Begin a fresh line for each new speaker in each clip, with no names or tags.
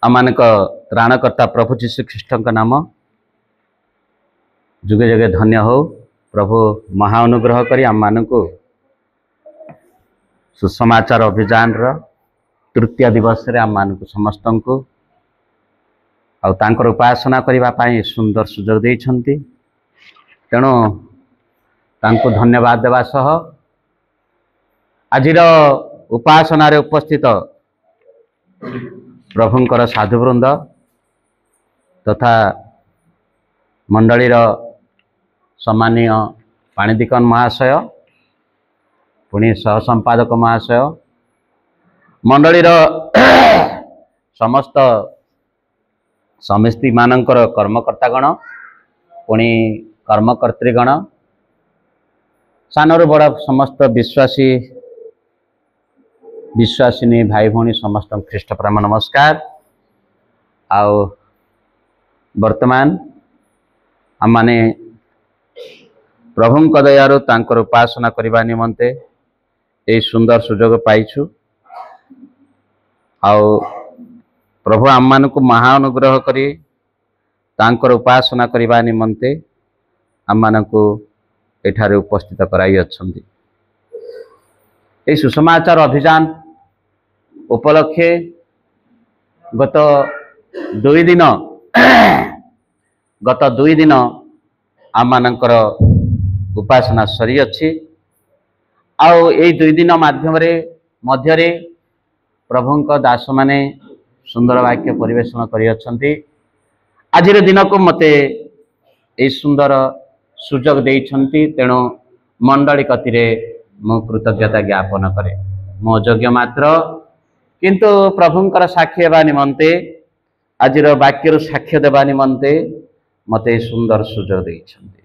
आमानक त्राणकर्ता प्रभु जीशु ख्रीष्ट नाम जुगे जुगे धन्य हो। प्रभु महाअनुग्रह करी आम मान को सुसमाचार अभियान तृतीय दिवस रे आम मान को समस्त को आउर उपासना करने सुंदर सुजोग देइछंती। तेणु तांको धन्यवाद देवा सह आजिर उपासना रे उपस्थित प्रभुंकर साधुवृंद तथा मंडलीर सम्मानीय पाणिदिकन महाशय पुणी सह संपादक महाशय मंडलीर समस्त समिति मानकर कर्मकर्तागण पुणी कर्मकर्तृगण सानरू बड़ समस्त विश्वासी विश्वासिनी भाई भौणी समस्त ख्रीष्ट प्रेम नमस्कार। आउ वर्तमान आम माने प्रभुंक दयारु तांकर उपासना करने निमंते ये सुंदर सुजोग पाइछु। आउ प्रभु आम मान को महाअनुग्रह करी तांकर उपासना करने निमंते आम मान को एठारे उपस्थित कराई अछंती। ये सुसमाचार अभियान उपलक्षे गत दुई दिन आम मानकर उपासना सरी अच्छी। आउ ये दुई दिन मध्य प्रभुंक दास माने सुंदर वाक्य परिवेशन करी। आज दिन को मते ये सुंदर सुजोग देइछंती। तेणु मंडली कतिरे मु कृतज्ञता ज्ञापन करे। मो योग्य मात्र किंतु प्रभुंकर साक्षी हेबा निमंते आजिर वाक्यर साक्ष्य देबा निमंते मते सुंदर सुजोग देइछंती।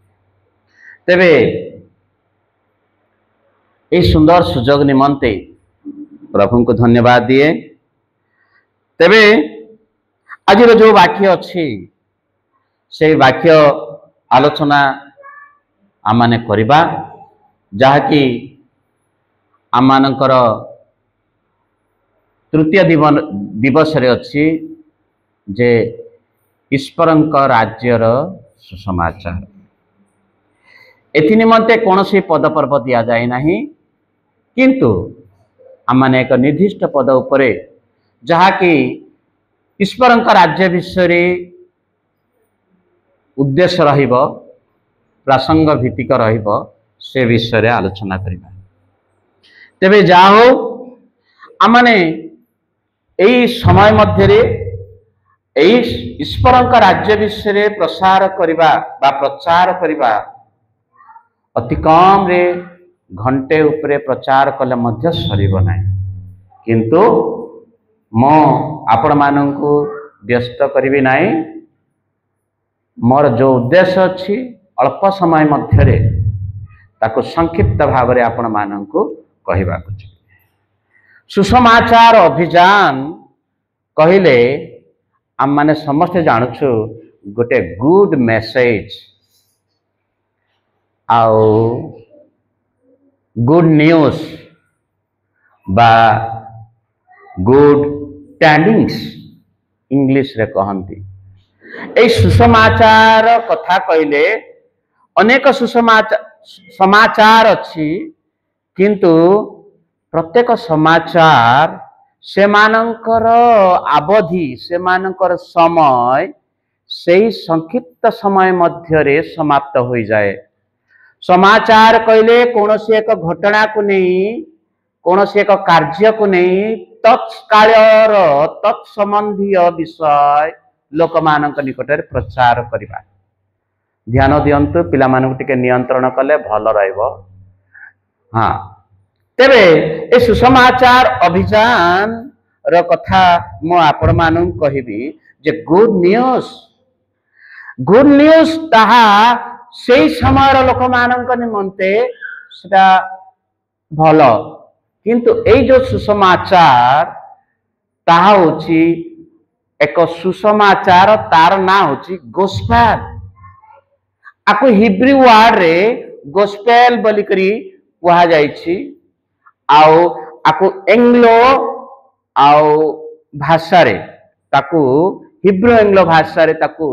तेबे ए सुंदर सुजोग निमंते प्रभु को धन्यवाद दिए। तेबे आजिर जो वाक्य अच्छी से वाक्य आलोचना आमाने करिबा जहाँकि आम मानकर तृतीय दिवस रे अच्छी जे ईश्वरंक राज्यर सुसमाचार। एथि निमंते कौन सी पद पर्व दि जाए नहीं किंतु आम माने एक निर्दिष्ट पद उपरे जहाँकि ईश्वरंक राज्य विषय उद्देश्य रहिबो प्रासंग भित्तिक रहिबो से विषय रे आलोचना करिबा। तेबे जाहो आमने एई समय मध्य ईश्वरंक राज्य विषय प्रसार करिबा बा प्रचार करिबा अति कम रे घंटे उपरे प्रचार कले मध्य सरीब नाही। किंतु मो आपण माननकु व्यस्त करिबि नाही। मोर जो उद्देश्य अच्छी अल्प समय मध्य ताको संक्षिप्त भाव में आपण माननकु कहवा सुसमाचार अभियान कहले आम माने समस्ते जानूछु गोटे गुड मेसेज आउ गुड न्यूज बा गुड टैंडिंग्स इंग्लिश रे कहंती। ए सुसमाचार कथा कहले अनेक समाचार अच्छी किंतु प्रत्येक समाचार से मानकर अवधि से मानकर समय से संक्षिप्त समय मध्य समाप्त हो जाए। समाचार कहले कौन सी एक घटना को नहीं कौन सी एक कार्य को नहीं तत्काल तत्संबंधी विषय लोक मानक निकट प्रचार करवा। ध्यान दियंतु पिला मानक टिके नियंत्रण कले भल रहइबो। हाँ तेबे ए सुसमाचार अभियान र कथा मो आपण मानक कहिबी जे गुड न्यूज ताहा से समय लोक मानक निमंते सेटा भल किंतु एई जो सुसमाचार ताहा होची एक सुसमाचार तार ना होची गोस्पेल आको हिब्रू वर्ड रे गोस्पेल बोली करी कहा जायछि आउ आको एंग्लो आउ भाषा रे ताकू हिब्रू एंग्लो भाषा रे ताकू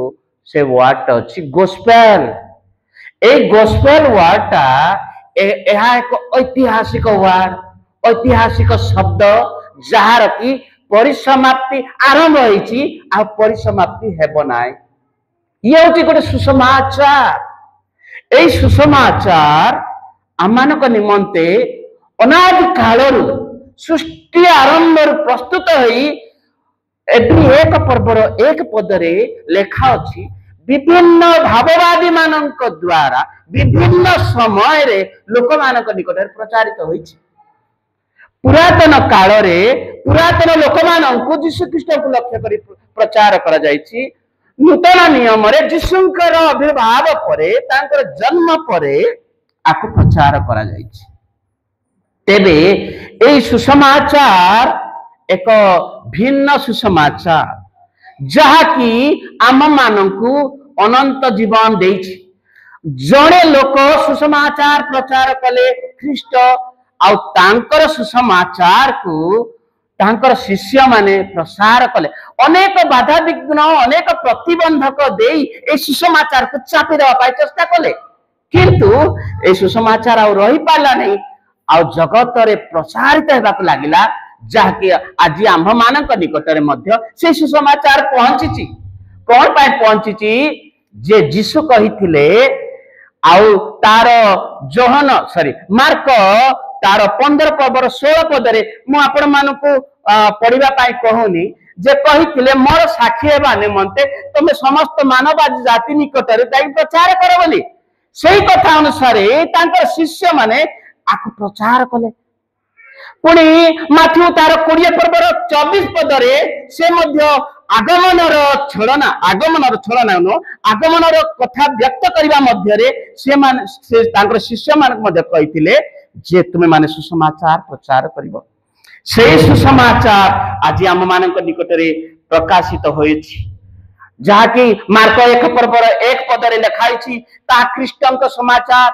से वर्ड अछि गोस्पेल ए गोस्पेल वर्ड ता एहा एक ऐतिहासिक वर्ड ऐतिहासिक शब्द जहार की परिसमाप्ति आरंभ होईची आ परिसमाप्ति हेबो नाय ये होची गोटे सुसमाचार ए सुसमाचार आमानक निमंते अनादि कालरु सृष्टि आरंभ प्रस्तुत होई एटी एक पर्वर एक पदरे लेखा अछि विभिन्न भाववादी मानक द्वारा विभिन्न समय रे लोक मानक निकट प्रचारित होईछि पुरातन काल रे पुरातन लोक मानक यीशु ख्रीष्ट को लक्ष्य करी प्रचार करा जायछि नूतन नियम रे यीशुंकर आविर्भाव परे तांकर जन्म परे आको प्रचार करा जायछि तेबे एई सुसमाचार एक भिन्न सुसमाचार जहा कि आम मानकु अनंत जीवन देछि जड़े लोक सुसमाचार प्रचार कले ख्रीष्ट आउ तांकर सुसमाचार को तांकर शिष्य माने प्रसार कले अनेक बाधा विघ्न अनेक प्रतिबंधक देई ए सुसमाचार को चापी देवा पाई चेष्टा कले किंतु ए सुसमाचार आउ रही पाला नहीं आउ जगत रे प्रसारित हेबाक लागिला जहाँकि आज आम्भ मानक निकट रे मध्य से सुसमाचार पहुंची कौन पाए पहुंची जे यीशु कहिथिले आउ तार जोहन सॉरी मार्क तार 15 पर्वर 16 पदरे मु आपण मानकु पढ़िबा पाई कहूनी जे कहिथिले मोर साक्षी हेबा निमंते तमे समस्त मानव जाति निकट रे जाई प्रचार करो बोली सेही कथा अनुसार तांकर शिष्य माने आकु प्रचार कले पुणी माथ्यू तार 20 पर्वर 24 पदरे से मध्य आगमनर छलना नो आगमनर कथा व्यक्त करबा मध्य रे से तांकर शिष्य मानक मध्य कहिथिले जे तुमे माने सुसमाचार प्रचार करिवो सेही सुसमाचार आज आम मानक निकट रे प्रकाशित होइछि जहा कि मार्क 1 पर्वर 1 पदरे लिखाइछि ता ख्रीष्टंक समाचार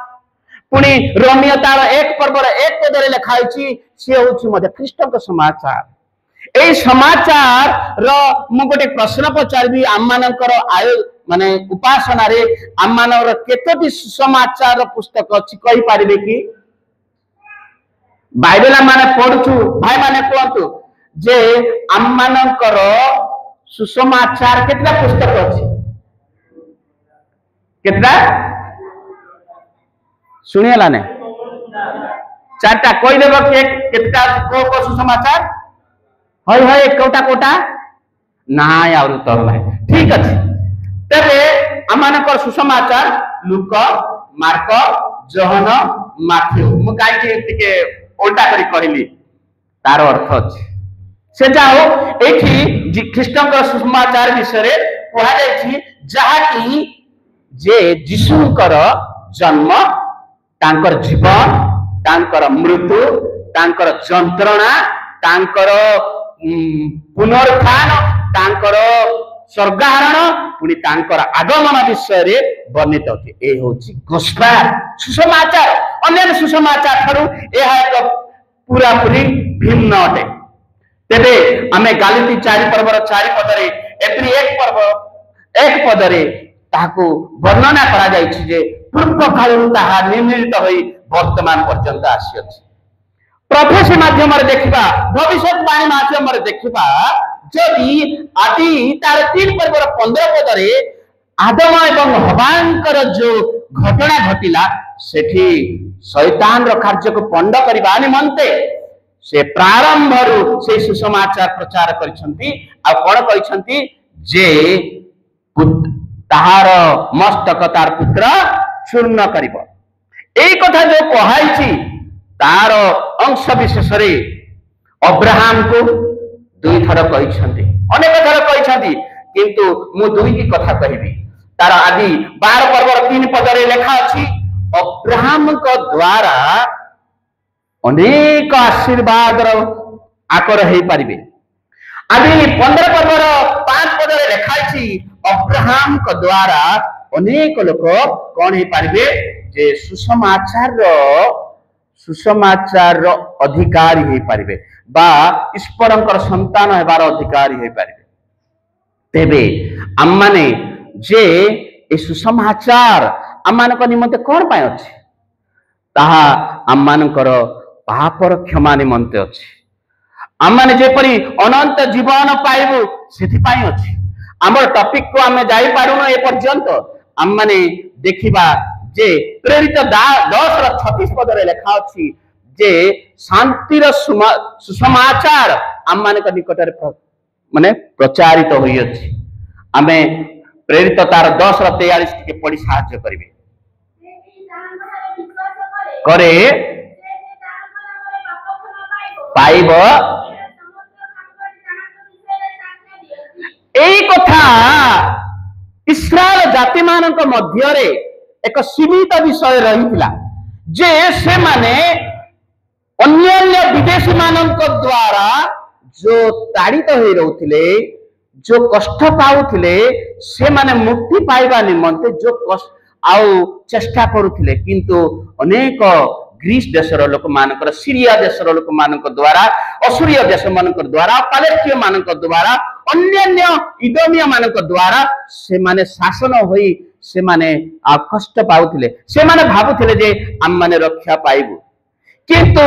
पुणी रोमियो तार 1 पर्वर 1 पदरे लिखाइछि से होछि मध्य ख्रीष्टंक समाचार ए समाचार रो मु गोटे प्रश्न पचारबी आम मानकर आयो माने उपासना रे आम मानकर केतोटी सुसमाचार पुस्तक अछि कहि पारिबे कि बाइबल माने पढुछु भाई माने कहतु जे आम मानकर सुसमाचार केतला पुस्तक अछि केतला सुनियला ने चारटा कोई देबो के केतटा को सुसमाचार हय हय कोटा कोटा नाय और उत्तर नाय ठीक अछि तबे अमानकर सुसमाचार लूक मार्क जोहन माथ्यू मु काई के टिके उल्टा करी कहली तार अर्थ अछि से जाओ एठी ख्रीष्टंकर सुसमाचार विषय रे कहा जायछि जहा कि जे यीशुंकर जन्म तांकर जीवन तांकर मृत्यु तांकर जंत्रणा तांकर पुनरुत्थान तांकर स्वर्गारोहण पुणी तांकर आगमन विषय रे वर्णित होती ए होची गोस्पेल सुसमाचार अन्य सुसमाचार थारु एहा एक पूरा पूरी भिन्न अटे तेबे आमे गालिती 4 पर्वर 4 पदरे एप्री 1 पर्व 1 पदरे ताहाको वर्णना करा जायछि जे पूर्व कालरु ताहा निर्मित होई वर्तमान पर्यंत आसी अछि प्रोफेसी माध्यम रे देखिबा भविष्यवाणी माध्यम रे देखिबा जदि आदि तार 3 पर्वर 15 पदरे आदम एवं हवांकर जो घटना घटिला सेठी शैतान रो कार्य को पंड करबा निमंते से प्रारंभ रु से सुसमाचार प्रचार करिसंती आ कोन कहिसंती जे ताहार मस्तक तार पुत्र चूर्ण करिवो एई कथा जो कहाइछि तार अंश विशेष रे अब्राहम को 2 थर कहिसंती अनेक थर कहिसंती किंतु मु 2 की कथा कहिबी तार आदि 12 पर्वर 3 पदरे लेखा अछि अब्राहम को द्वारा अनेक आशीर्वाद आकर हो पारे। आदि 15 पर्वर 5 पद लिखाई अब्राहम द्वारा अनेक लोक कौन हो पारे जे सुसमाचार अधिकारी हो पारे बा ईश्वर संतान हेबार अधिकारी हो पारे। तेबे आम माने जे ए सुसमाचार आम मान निमंते कौन पाए अछि ताहा आम मानकर पापर क्षमा निमंते अछि। आम माने जेपरी अनंत जीवन पाइबु सेथिपाई अछि। आमर टॉपिक को आमे जाई पारुनो ए पर्यंत आम माने देखिबा जे प्रेरित 10:36 पद रे लिखा अछि जे शांतिर सुसमाचार आम मान निकट माने प्रचारित होई अछि। आमे प्रेरित तार 10:43 के पढ़ी साहाय्य करिवे करे पाइब एई कथा इस्राएल जाति मानक मध्य रे एक सीमित विषय रही जे से माने अन्य विदेशी मानक द्वारा जो ताड़ित हो रहुथिले जो कष्ट पाउथिले से माने मुक्ति पाइबा निमंते जो आउ चेष्टा करुथिले किंतु अनेक ग्रीस देशर लोक मानकर सीरिया देशर लोक मानक द्वारा असुरिया देश मानक द्वारा पालेस्तीन मानक द्वारा अन्य इदोमिया मानक द्वारा से माने शासन होई से माने कष्ट पाउथिले से माने भाबुथिले जे हम माने रक्षा पाइबु किंतु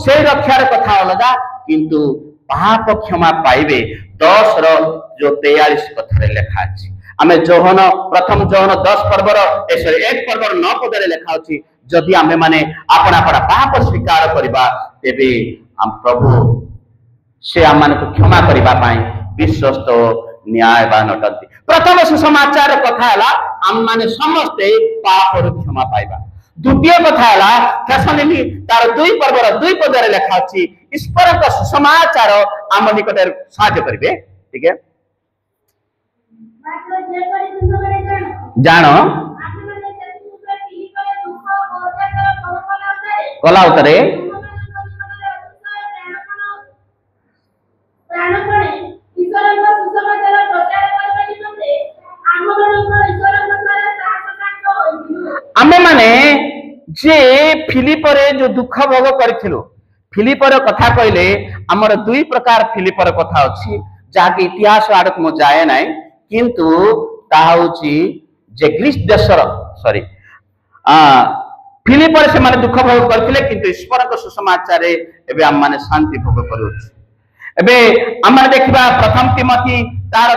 से रक्षार कथा अलगा किंतु पाप क्षमा पाइबे 10:43 कथा लिखा अछि। आमे जोहन प्रथम जोहन 10 पर्वर 1 पर्वर 9 पद रे लिखा अछि जदि आमे माने आपना पाप स्वीकार करबा तेबे हम प्रभु से आम मान क्षमा करबा पाई विश्वस्त न्यायवान अटंती। प्रथम सुसमाचार कथा है आम माने समस्ते पाप क्षमा पाइबा। द्वितीय कथा है थेसलोनिकी तार 2 पर्वर 2 पद रे लिखा अछि ईश्वर का सुसमाचार आम निकट साहाय्य करिवे। ठीक है जानो कला उतरे आमे माने जे फिलिपर जो दुख भोग करथिलु फिलिपर कथा कहले आमर 2 प्रकार फिलिपर कथा अछि जाके इतिहास आडक मो जाए नाही किंतु ताहा होची जे ग्रीस देशर सॉरी फिलिपर से माने दुख भोग करथिले किंतु ईश्वर को सुसमाचार एबे आम माने शांति भोग करूछ। एबे आम देखिबा प्रथम तिमोथी तार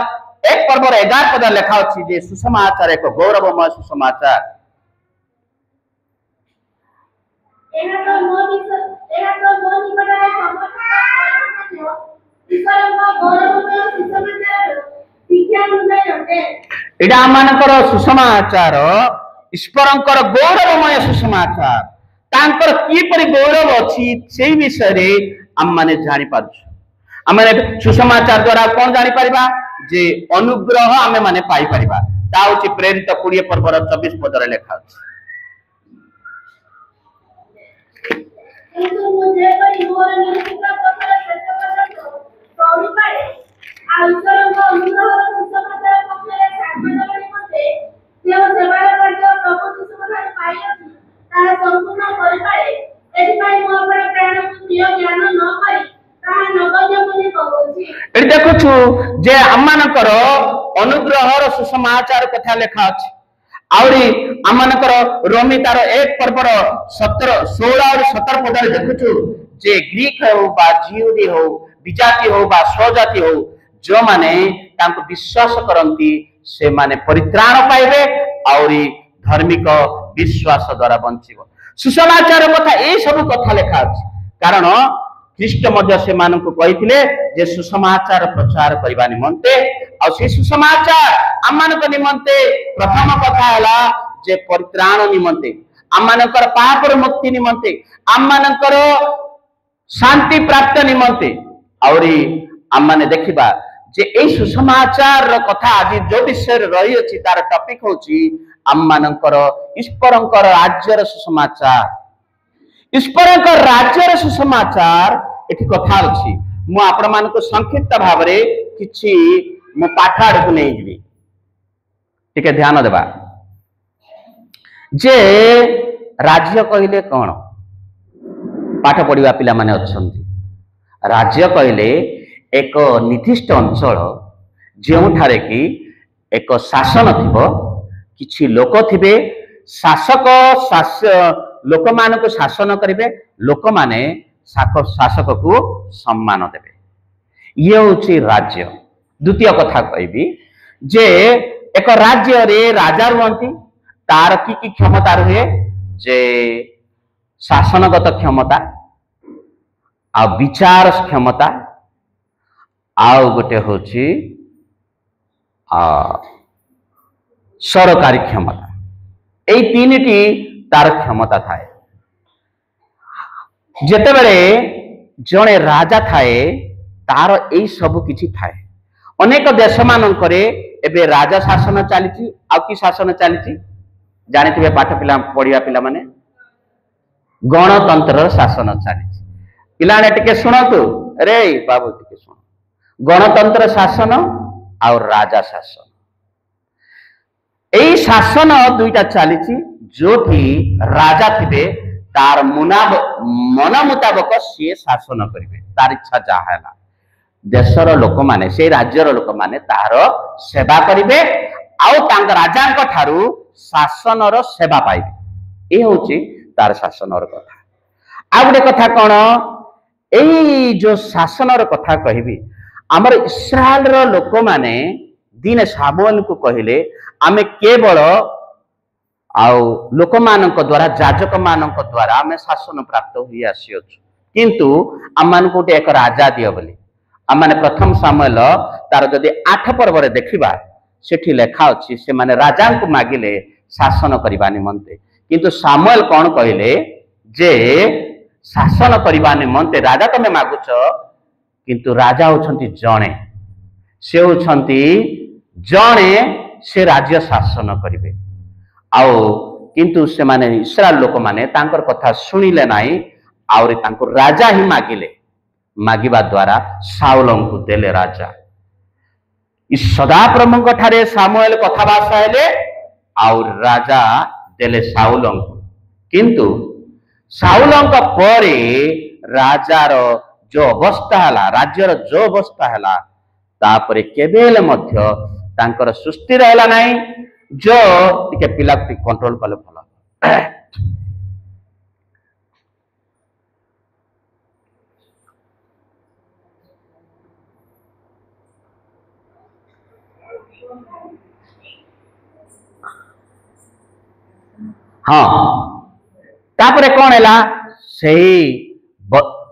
1 पर्वर 11 पद लिखा अछि जे सुसमाचार एक गौरवमय सुसमाचार एटा आम मानकर सुसमाचार ईश्वरंकर गौरवमय सुसमाचार तांकर किपरि गौरव अछि सेही विषय रे आम माने जानि पारछु। आम माने सुसमाचार द्वारा कोन जानि परिबा जे अनुग्रह आमे माने पाई परिबा ता होछि प्रेरित 20 पर्वर 24 पद रे लिखा अछि। देखु जे आममानकर अनुग्रहर सुसमाचार कथा लिखा अछि आउरी आममानकर रोमी तार 1 पर्वर 17 16 और 17 पद रे देखु जे ग्रीक हो बा जियूदी हो विजाति हो बा स्वजाति हो जो माने तांको विश्वास करंती से माने परित्राण पाइबे आउरी धार्मिक विश्वास द्वारा बंचिबो। सुसमाचार कथा ए सब कथा लिखा अछि कारण ख्रीष्ट मध्य से मानक कहिथिले जे सुसमाचार प्रचार करबा निमंते आ से सुसमाचार आमानक निमंते प्रथम कथा हला जे परित्राण निमंते आमानकर पापर मुक्ति निमंते आमानकर शांति प्राप्त निमंते आउरी आमाने देखिबा जे ए सुसमाचार कथा आज जो विषय रही अछि तार टॉपिक होची आमानकर ईश्वरंकर राज्यर सुसमाचार ईश्वर राज्यर सुसमाचार एठी कथा अछि मु आपण मानको संक्षिप्त भाव रे किछि मु पाठ आड़ को नहीं जीवी टिके ध्यान देबा जे राज्य कहले कौन पाठ पढ़िबा पिला माने अछंती राज्य कहले एक निर्दिष्ट अंचल जेउठारे कि एक शासन थिबो किछि लोक थिबे शासक लोक मान को शासन करिवे लोक माने शासक को सम्मान देवे ये होची राज्य। द्वितीय कथा कहबी जे एक राज्य रे राजा रुहंती तार की क्षमता रहे जे शासनगत क्षमता आ विचार क्षमता आउ गोटे होची सरकारी क्षमता এই তিনটি তার ক্ষমতা থাকে যেতেবেলে জনে রাজা থাকে তার এই সবু কিছু থাকে অনেক দেশ মানকরে এবে রাজা শাসন চালিছি আর কি শাসন চালিছি জানিথিবে পাঠ পিলা পড়িয়া পিলা মানে গণতন্ত্রর শাসন চালিছি পিলানে টিকে শুনতু রে বাবু টিকে শুন গণতন্ত্র শাসন আর রাজা শাসন এই শাসন দুইটা চালিছি जोठी राजा थिबे तार मन मुताबक सी शासन करिवे तार इच्छा जाहला देशर लोक माने से राज्यर लोक माने तार सेवा करिवे आउ तांग राजांक ठारू शासनर सेवा पाइबे ए होची तार शासनर कथा आ गुटे कथा कोन एई जो शासनर कथा कहिबी हमर इस्राएल रो लोक माने दिन सामुएल को कहिले आमे केवल आउ लोक मानक द्वारा जाजक मानक द्वारा आमे शासन प्राप्त हुई आसी अछु किंतु आमान को एक राजा दियो बोली आमाने प्रथम सामुएल तार जदि 8 पर्व रे देखिबा सेठी लेखा अछि से माने राजा को मागिले शासन करिबा निमंते किंतु सामुएल कोन कहिले जे शासन करिबा निमंते राजा तमे मागुछ किंतु राजा होछंती जणे से होछंती जणे से राज्य शासन करिवे आउ किंतु से माने इस्राएल लोक माने तांकर कथा सुनिले नाही आउरी तांको राजा ही मागिले मागिबा द्वारा साउलम को देले राजा इस सदा प्रमुख ठारे सामुएल कथा भाषा हेले आउ राजा देले साउलम को किंतु साउलम का परे राजार जो अवस्था हला राज्यर जो अवस्था हला तापरे केबेले मध्य तांकर सृष्टि रहला नाही जो टिके पिला कंट्रोल कले भला हाँ तापरे कौन हैला सही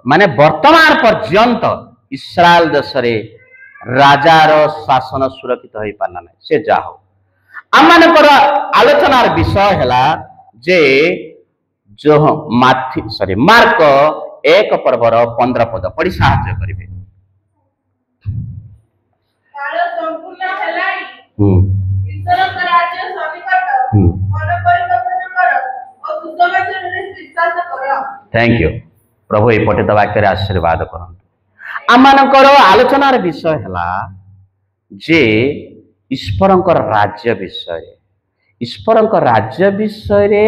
माने वर्तमान पर्यंत इस्राएल देश रे राजार शासन सुरक्षित हो पारना नहीं से जा हो आमानकर आलोचनार विषय हैला जे जो मार्क 1 पर्वर 15 पद पढ़ी साहाय्य करिवे
काल संपूर्ण हेलाई ईश्वरक राज्य समीपत मन परिवर्तन कर और सुसमाचार रे विश्वास कर
थैंक यू प्रभु ए पठित वाक्य रे आशीर्वाद करन आमानकर आलोचनार विषय हैला जे ईश्वरंकर राज्य विषय ईश्वरंकर राज्य विषय रे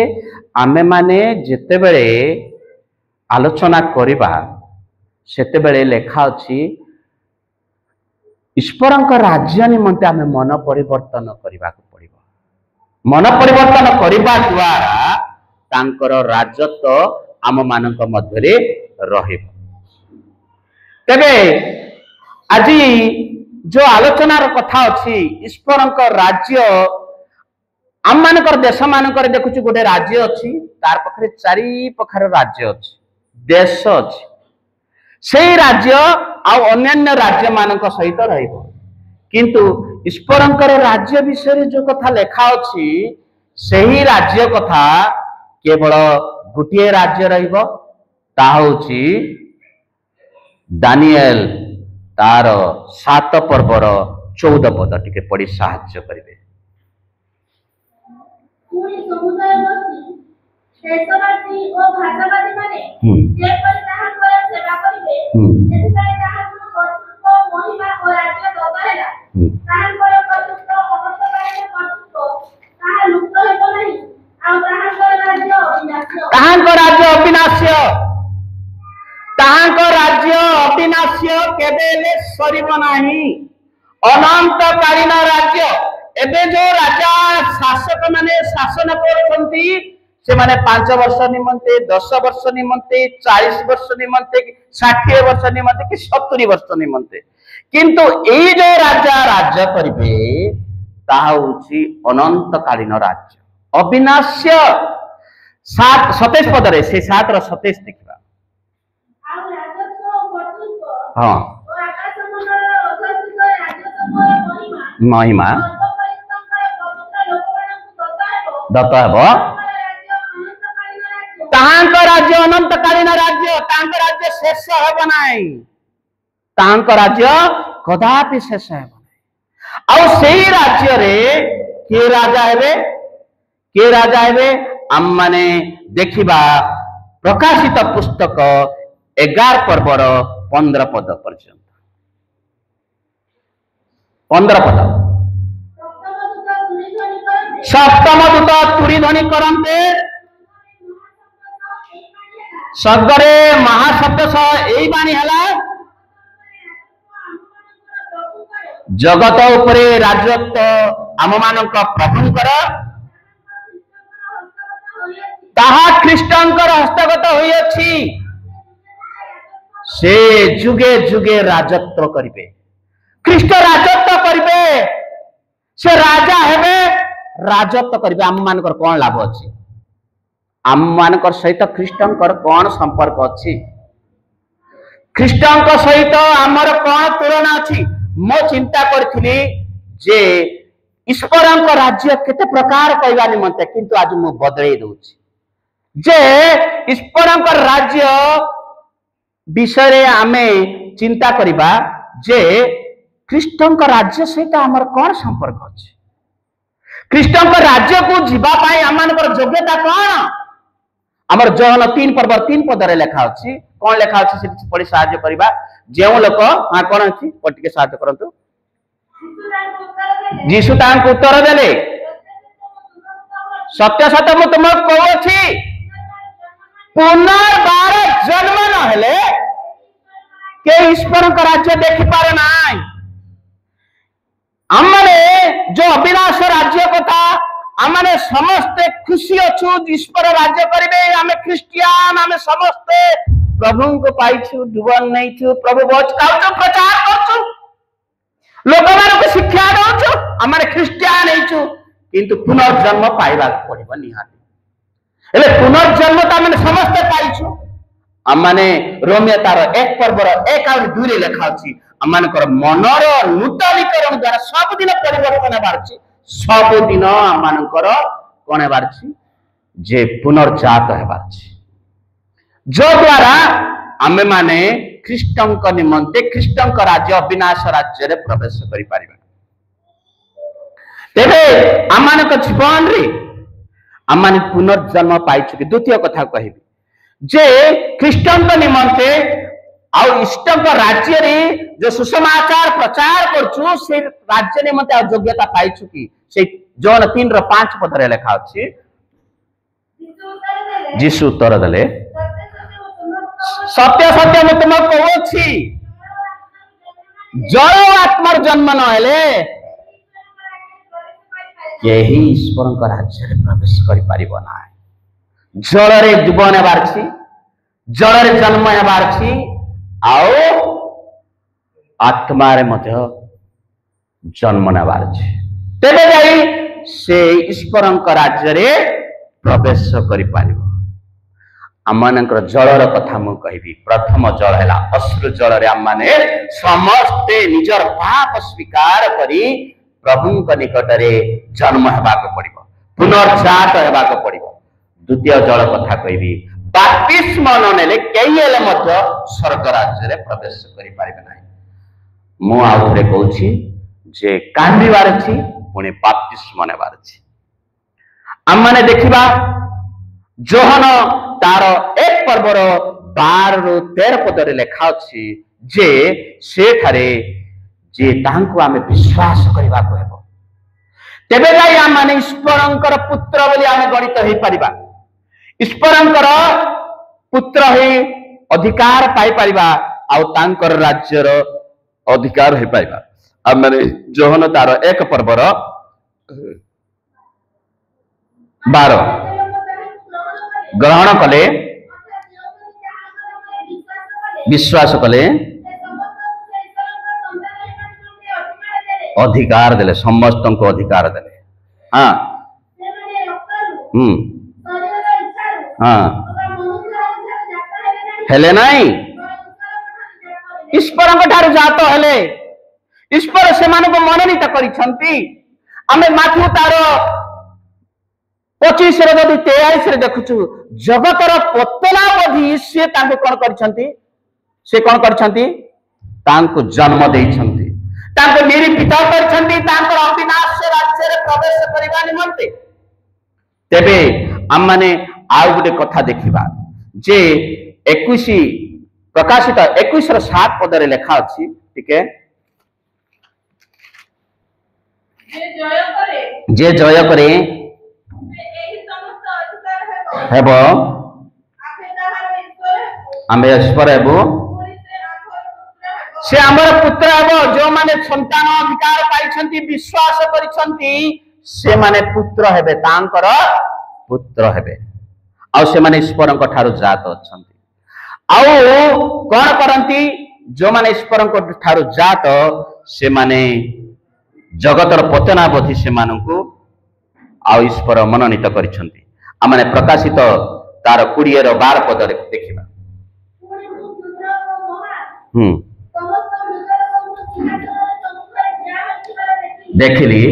आमे माने जेते बेले आलोचना करिबा सेते बेले लेखा अछि ईश्वरंकर राज्य निमंते आमे मन परिवर्तन करिबा को पड़िबो मन परिवर्तन करिबा द्वारा तांकर राजत्व आम मानक मध्य रे रहिबो तबे आजी जो आलोचनार कथा अछि ईश्वरंकर राज्य आम मानकर देश मानकर देखुछु गोटे राज्य अछि तार पखरे चारि पखर राज्य अछि देश अछि सेही राज्य आ अन्य राज्य मानक सहित रहिबो किंतु ईश्वरंकर राज्य विषय जो कथा लेखा अछि सेही राज्य कथा केवल गोटे राज्य रहिबो ता होछि दानिएल तार 7 पर्वर 14 पद टिके पढ़ी साहाय्य करिवे
ଦେଶବାସୀ ଓ ଭାଷାବାଦୀ ମାନେ ଯେପରି ତାହାଙ୍କର ସେବା କରିବେ ସେଥିପାଇଁ ତାହାଙ୍କର କର୍ତ୍ତୃତ୍ୱ ମହିମା ଓ ରାଜ୍ୟ ଦତ ହେଲା। ତାହାଙ୍କର କର୍ତ୍ତୃତ୍ୱ ଅନନ୍ତକାଳୀନ କର୍ତ୍ତୃତ୍ୱ ତାହା ଲୁପ୍ତ ହେବ ନାହିଁ ଆଉ ତାହାଙ୍କର ରାଜ୍ୟ ଅବିନାଶ୍ୟ।
ତାହାଙ୍କ ରାଜ୍ୟ ଅବିନାଶ୍ୟ, ତାହାଙ୍କ ରାଜ୍ୟ ଅବିନାଶ୍ୟ କେବେ ହେଲେ ସରିବ ନାହିଁ, ଅନନ୍ତକାଳୀନ ରାଜ୍ୟ। ଏବେ ଯୋଉ ରାଜା ଶାସକ ମାନେ ଶାସନ କରୁଛନ୍ତି ସେମାନେ 5 ବର୍ଷ ନିମନ୍ତେ, 10 ବର୍ଷ ନିମନ୍ତେ, 40 ବର୍ଷ ନିମନ୍ତେ, 60 ବର୍ଷ ନିମନ୍ତେ କି 70 ବର୍ଷ ନିମନ୍ତେ, କିନ୍ତୁ ଏଇ ଯୋଉ ରାଜା ରାଜ୍ୟ କରିବେ ତାହା ହଉଛି ଅନନ୍ତକାଳୀନ ରାଜ୍ୟ, ଅବିନାଶ୍ୟ। 27 ପଦରେ, ସେ 7 ର 27 ଦେଖିବା।
ଆଉ ରାଜତ୍ୱ ଓ କର୍ତ୍ତୃତ୍ୱ
ହଁ,
ଓ ଆକାଶମଣ୍ଡଳର ଅଧସ୍ଥିତ ରାଜତ୍ୱର ମହିମା
ମହିମା
ସର୍ବପରିସ୍ତଙ୍କର ପବିତ୍ର ଲୋକମାନଙ୍କୁ
ଦତ୍ତ ହେବ। ତାହାଙ୍କ ରାଜ୍ୟ ଅନନ୍ତକାଳୀନ ରାଜ୍ୟ, ତାଙ୍କ ରାଜ୍ୟ ଶେଷ ହେବ ନାହିଁ, ତାଙ୍କ ରାଜ୍ୟ କଦାପି ଶେଷ ହେବ ନାହିଁ। ଆଉ ସେଇ ରାଜ୍ୟରେ କିଏ ରାଜା ହେବେ? କିଏ ରାଜା ହେବେ? ଆମମାନେ ଦେଖିବା ପ୍ରକାଶିତ ପୁସ୍ତକ 11 ପର୍ବର 15 ପଦ ପର୍ଯ୍ୟନ୍ତ। 15 ପଦ। ସପ୍ତମ ଦୂତ ତୁରୀ ଧ୍ୱନି କରନ୍ତେ ସ୍ୱର୍ଗରେ ମହାଶବ୍ଦ ସହ ଏଇ ବାଣୀ ହେଲା, ଜଗତ ଉପରେ ରାଜତ୍ୱ ଆମମାନଙ୍କ ପ୍ରଭୁଙ୍କର, ତାହା ଖ୍ରୀଷ୍ଟଙ୍କର ହସ୍ତଗତ ହୋଇଅଛି। ସେ ଯୁଗେ ଯୁଗେ ରାଜତ୍ୱ କରିବେ। ଖ୍ରୀଷ୍ଟ ରାଜତ୍ୱ କରିବେ, ସେ ରାଜା ହେବେ, ରାଜତ୍ୱ କରିବେ। ଆମମାନଙ୍କର କଣ ଲାଭ ଅଛି? ଆମମାନଙ୍କର ସହିତ ଖ୍ରୀଷ୍ଟଙ୍କର କଣ ସମ୍ପର୍କ ଅଛି? ଖ୍ରୀଷ୍ଟଙ୍କ ସହିତ ଆମର କଣ ତୁଳନା ଅଛି? ମୁଁ ଚିନ୍ତା କରିଥିଲି ଯେ ଈଶ୍ୱରଙ୍କ ରାଜ୍ୟ କେତେ ପ୍ରକାର କହିବା ନିମନ୍ତେ, କିନ୍ତୁ ଆଜି ମୁଁ ବଦଳେଇ ଦଉଛି ଯେ ଈଶ୍ୱରଙ୍କ ରାଜ୍ୟ ବିଷୟରେ ଆମେ ଚିନ୍ତା କରିବା ଯେ ଖ୍ରୀଷ୍ଟଙ୍କ ରାଜ୍ୟ ସହିତ ଆମର କଣ ସମ୍ପର୍କ ଅଛି? ଖ୍ରୀଷ୍ଟଙ୍କ ରାଜ୍ୟକୁ ଯିବା ପାଇଁ ଆମମାନଙ୍କର ଯୋଗ୍ୟତା କଣ? ଆମର ଜହନ 3 ପର୍ବ 3 ପଦରେ ଲେଖା ଅଛି। କଣ ଲେଖା ଅଛି ସେଠି ପଢି ସାହାଯ୍ୟ କରିବା। ଯେଉଁ ଲୋକ କଣ ଅଛି ଟିକେ ସାହାଯ୍ୟ କରନ୍ତୁ। ଯୀଶୁ ତାଙ୍କୁ ଉତ୍ତର ଦେଲେ, ସତ୍ୟ ସତ୍ୟ ମୁଁ ତୁମକୁ କହୁଅଛି, ପୁନର୍ବାର ଜନ୍ମ ନହେଲେ କେହି ଈଶ୍ୱରଙ୍କ ରାଜ୍ୟ ଦେଖିପାରେ ନାହିଁ। ଆମମାନେ ଯୋଉ ଅବିନାଶ ରାଜ୍ୟ କଥା ଆମେ ସମସ୍ତେ ଖୁସି ଅଛୁ, ଈଶ୍ୱର ରାଜ୍ୟ କରିବେ, ଆମେ ଖ୍ରୀଷ୍ଟିଆନ, ଆମେ ସମସ୍ତେ ପ୍ରଭୁଙ୍କୁ ପାଇଛୁ, ଜୀବନ ନେଇଛୁ, ପ୍ରଭୁ ଭୋଜ ଖାଉଛୁ, ପ୍ରଚାର କରୁଛୁ, ଲୋକମାନଙ୍କୁ ଶିକ୍ଷା ଦଉଛୁ, ଆମେ ଖ୍ରୀଷ୍ଟିଆନ ହେଇଛୁ, କିନ୍ତୁ ପୁନର୍ଜନ୍ମ ପାଇବାକୁ ପଡିବ ନିହାତି। ହେଲେ ପୁନର୍ଜନ୍ମ ତ ଆମେ ସମସ୍ତେ ପାଇଛୁ। ଆମମାନେ ରୋମିଓ ତାର 1 ପର୍ବର 1 ଆଉ 2 ରେ ଲେଖା ଅଛି, ଆମମାନଙ୍କର ମନର ନୂତନୀକରଣ ଦ୍ୱାରା ସବୁଦିନ ପରିବର୍ତ୍ତନ ବାହାରୁଛି, ସବୁଦିନ ଆମମାନଙ୍କର କଣ ହେବାରଛି? ଯେ ପୁନର୍ଜାତ ହେବାରଛି, ଯୋ ଦ୍ୱାରା ଆମେ ମାନେ ଖ୍ରୀଷ୍ଟଙ୍କ ନିମନ୍ତେ ଖ୍ରୀଷ୍ଟଙ୍କ ରାଜ୍ୟ ଅବିନାଶ ରାଜ୍ୟରେ ପ୍ରବେଶ କରିପାରିବା। ତେବେ ଆମମାନଙ୍କ ଜୀବନରେ ଆମମାନେ ପୁନର୍ଜନ୍ମ ପାଇଛୁ କି? ଦ୍ୱିତୀୟ କଥା କହିବି ଯେ ଖ୍ରୀଷ୍ଟଙ୍କ ନିମନ୍ତେ ଆଉ ଇଷ୍ଟଙ୍କ ରାଜ୍ୟରେ ଯୋଉ ସୁସମାଚାର ପ୍ରଚାର କରୁଛୁ, ସେ ରାଜ୍ୟ ନିମନ୍ତେ ଆଉ ଯୋଗ୍ୟତା ପାଇଛୁ କି? ସେ ଜହନ 3 ର 5 ପଦରେ ଲେଖା ଅଛି। ଯୀଶୁ ଉତ୍ତର ଦେଲେ, ସତ୍ୟ ସତ୍ୟ ମୁଁ ତୁମକୁ କହୁଅଛି, ଜଳ ଆତ୍ମାର ଜନ୍ମ ନହେଲେ କେହି ଈଶ୍ୱରଙ୍କ ରାଜ୍ୟରେ ପ୍ରବେଶ କରିପାରିବ ନାହିଁ। ଜଳରେ ଜୀବନ ହେବାର ଅଛି, ଜଳରେ ଜନ୍ମ ହେବାର ଅଛି, ଆଉ ଆତ୍ମାରେ ମଧ୍ୟ ଜନ୍ମ ନେବାର ଅଛି। ତେବେ ଯାଇ ସେ ଈଶ୍ୱରଙ୍କ ରାଜ୍ୟରେ ପ୍ରବେଶ କରିପାରିବ। ଆମମାନଙ୍କର ଜଳର କଥା ମୁଁ କହିବି। ପ୍ରଥମ ଜଳ ହେଲା ଅଶ୍ରୁ ଜଳରେ ଆମମାନେ ସମସ୍ତେ ନିଜର ପାପ ସ୍ୱୀକାର କରି ପ୍ରଭୁଙ୍କ ନିକଟରେ ଜନ୍ମ ହେବାକୁ ପଡିବ, ପୁନର୍ଜାତ ହେବାକୁ ପଡିବ। ଦ୍ୱିତୀୟ ଜଳ କଥା କହିବି, ବାପ୍ତିସ୍ମ ନ ନେଲେ କେହି ହେଲେ ମଧ୍ୟ ସ୍ୱର୍ଗ ରାଜ୍ୟରେ ପ୍ରବେଶ କରିପାରିବେ ନାହିଁ। ମୁଁ ଆଉ ଥରେ କହୁଛି ଯେ କାନ୍ଦିବାର ଅଛି, ପୁଣି ବାପ୍ତିସ୍ମ ନେବାର ଅଛି। ଆମମାନେ ଦେଖିବା जोहन तार 1 पर्वर 12 रु 13 पदरे लेखा अछि जे सेठारे जे तांको आमे विश्वास करबा को हेबो तेबे जाई आम माने ईश्वरंकर पुत्र बोली आमे गणित होई परिबा ईश्वरंकर पुत्र होई अधिकार पाई परिबा आ तांकर राज्यर अधिकार होई परिबा आम माने जोहन तार 1 पर्वर 12 ग्रहण कले विश्वास कले अधिकार देले समस्त को अधिकार देले हाँ हाँ हेले नहीं ईश्वर ठारू जात हेले ईश्वर से मनोनीत करिछंती आमे माथु तार 25 रे जदि 23 रे देखुछु जगतर पतला बधी से तांको कोन करिछंती से कोन करिछंती तांको जन्म देइछंती तांको निरूपित करिछंती तांको अविनाश राज्य रे प्रवेश करिबा निमंते तेबे हम माने आउ गुटे कथा देखिबा जे 21 प्रकाशित 21 रो 7 पद रे लेखा अछि ठीक है जे जय करे हेबो आमे ईश्वर हेबो से हमर पुत्र हेबो जो माने संतान अधिकार पाइछंती विश्वास करिछंती से माने पुत्र हेबे तांकर पुत्र हेबे आ से माने ईश्वरंक ठारू जात अछंती आ कोन करंती जो माने ईश्वरंक ठारू जात से माने जगतर पतनावधि से मानकु आ ईश्वर मनोनीत करिछंती आमने प्रकाशित तार 20 रो 12 पद रे देखिबा देखिली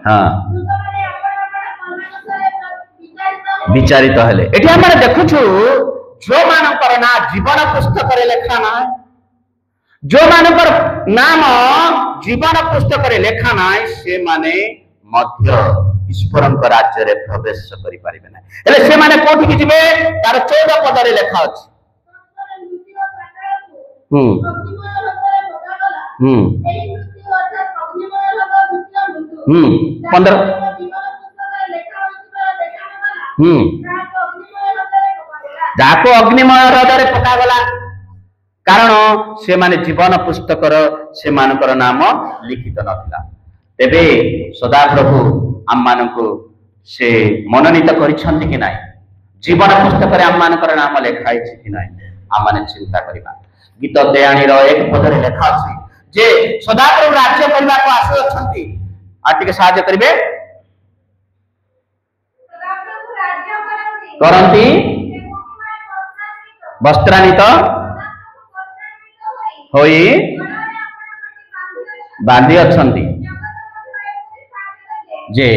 हाँ विचारित हेले एठी हमरे देखुछु जो मानकर ना जीवन पुस्तक रे लेखा ना जो मानकर नाम जीवन पुस्तक रे लेखा ना से माने मध्य ईश्वरंक राज्य रे प्रवेश करि परिबे ना हेले से माने कोठी कि जिवे तार 14 पद रे लेखा अछि जाको अग्निमय हृदय पका गला कारण से माने जीवन पुस्तकर से मानकर नाम लिखित नथिला तेबे सदा प्रभु आम मानकु से मनोनीत करिछंती कि नाही जीवन पुस्तक रे आम मानकर नाम लेखाई छि कि नाही आम माने चिंता करिबा गीत देयाणी रो 1 पद रे लेखा अछि जे सदा प्रभु राज्य करबा को आसे अछंती आ टिके सहाय्य करिवे करंती वस्त्रान्वित होई बांधी अछंती जे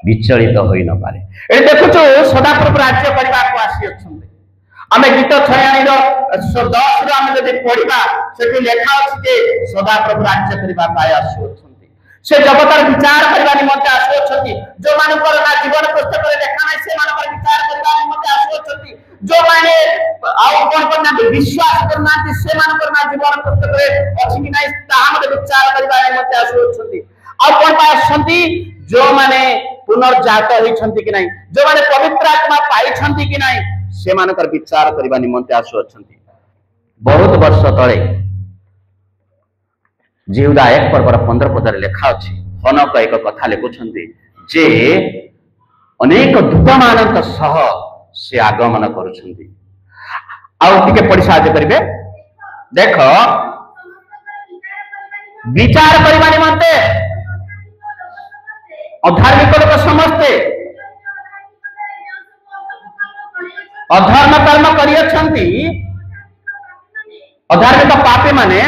विचलित होई न पारे ए देखुछु सदा प्रभु राज्य करबा को आसी अछंती आमे गीत 96 रो 10 रो आमे जदि पढिबा सेठी लेखा अछि जे सदा प्रभु राज्य करबा पाए आसी अछंती से जगतर विचार करबा निमंते आसी अछंती जो मानकर ना जीवन पुस्तक रे लेखा नै से मानकर विचार करबा निमंते आसी अछंती जो माने आउ कोन कोन ना विश्वास करना से मानकर ना जीवन पुस्तक रे अछि कि नै ता हम विचार करबा निमंते आसी अछंती आ कोन पाए अछंती जो माने पुनर्जात होई छंती कि नै जो माने पवित्र आत्मा पाई छंती कि नै से मानकर विचार करबा निमंते आसु अछंती बहुत वर्ष तळे जिहुदा 1 पर्वर 15 पद रे लेखा अछि हनक एक कथा लेखुछंती जे अनेक दूत मानक सह से आगमन करूछंती आ टिके पढि साहाय्य करिवे देखो विचार करबा निमंते अधार्मिक लोक समस्ते अधर्म कर्म करियछंती अधार्मिक पापी माने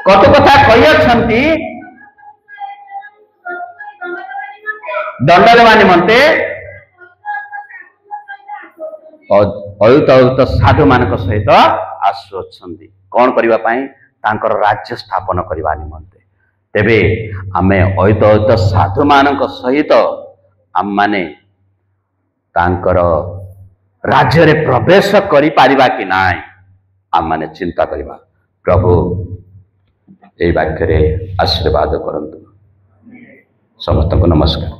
कत कथा कहियछंती दंड देवा निमंते अयुत अयुत साधु मानक सहित आसु अछंती कौन करबा पई तांकर राज्य स्थापन करबा निमंते तेबे आमे अयत अयत साधु मानक सहित आम माने तांकर राज्य रे प्रवेश करि पारिबा कि नाय आम माने चिंता करबा। प्रभु ए वाक्य रे आशीर्वाद करंतु। समस्त को नमस्कार।